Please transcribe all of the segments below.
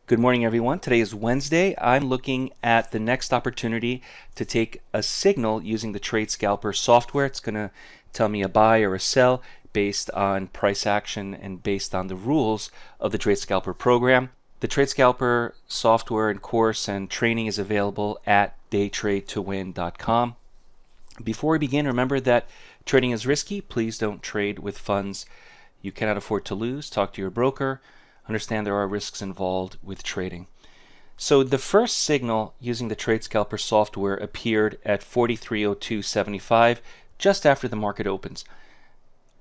Good morning, everyone. Today is Wednesday. I'm looking at the next opportunity to take a signal using the Trade Scalper software. It's going to tell me a buy or a sell based on price action and based on the rules of the Trade Scalper program. The Trade Scalper software and course and training is available at DayTradeToWin.com. Before we begin, remember that trading is risky. Please don't trade with funds you cannot afford to lose. Talk to your broker. Understand there are risks involved with trading. So the first signal using the Trade Scalper software appeared at 43.0275 just after the market opens.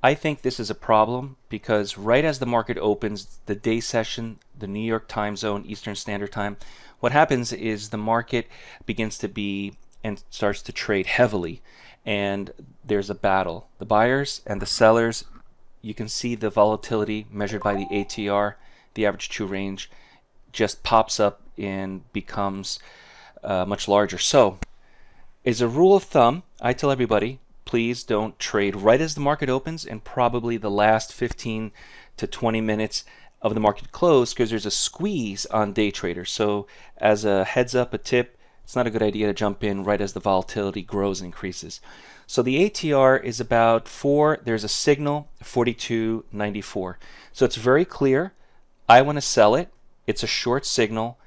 I think this is a problem because right as the market opens, the day session, the New York time zone, Eastern Standard Time, what happens is the market begins to be and starts to trade heavily, and there's a battle. The buyers and the sellers, you can see the volatility measured by the ATR, the average true range, just pops up and becomes much larger. So, as a rule of thumb, I tell everybody, please don't trade right as the market opens and probably the last 15 to 20 minutes of the market close, because there's a squeeze on day traders. So, as a heads up, a tip, it's not a good idea to jump in right as the volatility grows and increases. So the ATR is about 4, there's a signal, 42.94. So it's very clear. I want to sell it. It's a short signal.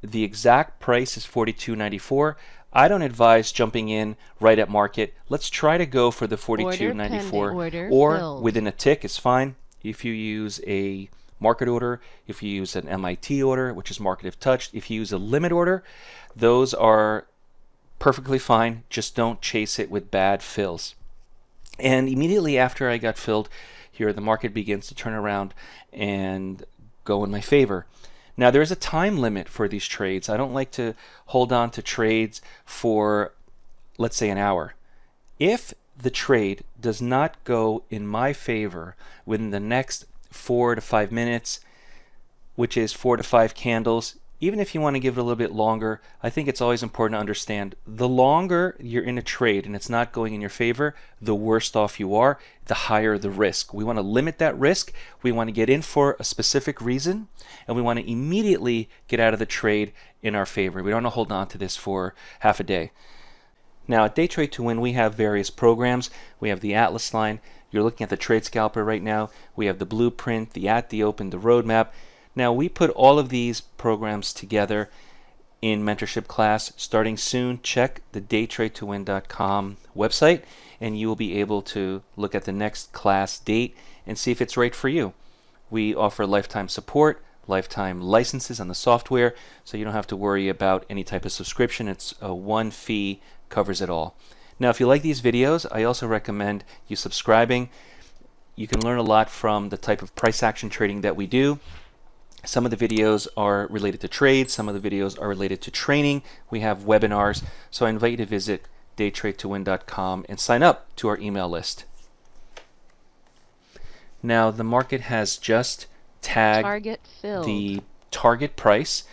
The exact price is 42.94. I don't advise jumping in right at market. Let's try to go for the 42.94 or within a tick is fine. If you use a market order, if you use an MIT order, which is market if touched, if you use a limit order, those are perfectly fine. Just don't chase it with bad fills. And immediately after I got filled here, the market begins to turn around and go in my favor. Now there's a time limit for these trades. I don't like to hold on to trades for, let's say, an hour. If the trade does not go in my favor within the next 4 to 5 minutes, which is 4 to 5 candles, even if you want to give it a little bit longer, I think it's always important to understand the longer you're in a trade and it's not going in your favor, the worse off you are, the higher the risk. We want to limit that risk. We want to get in for a specific reason, and we want to immediately get out of the trade in our favor. We don't want to hold on to this for half a day. Now at DayTradeToWin, we have various programs. We have the Atlas line. You're looking at the Trade Scalper right now. We have the Blueprint, the At the Open, the Roadmap. Now we put all of these programs together in mentorship class starting soon. Check the DayTradeToWin.com website and you will be able to look at the next class date and see if it's right for you. We offer lifetime support, lifetime licenses on the software, so you don't have to worry about any type of subscription. It's one fee, covers it all. Now if you like these videos, I also recommend you subscribing. You can learn a lot from the type of price action trading that we do. Some of the videos are related to trades, some of the videos are related to training. We have webinars, so I invite you to visit DayTradeToWin.com and sign up to our email list. Now the market has just tagged the target price,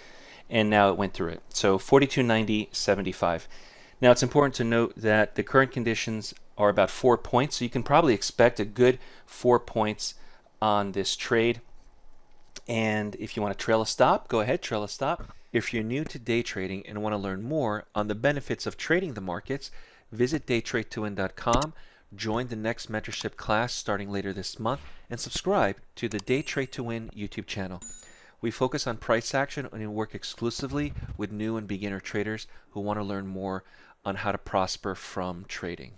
and now it went through it. So 42.90.75. Now it's important to note that the current conditions are about 4 points, so you can probably expect a good 4 points on this trade. And if you want to trail a stop, go ahead, trail a stop. If you're new to day trading and want to learn more on the benefits of trading the markets, visit DayTradeToWin.com, join the next mentorship class starting later this month, and subscribe to the DayTradeToWin YouTube channel. We focus on price action and work exclusively with new and beginner traders who want to learn more on how to prosper from trading.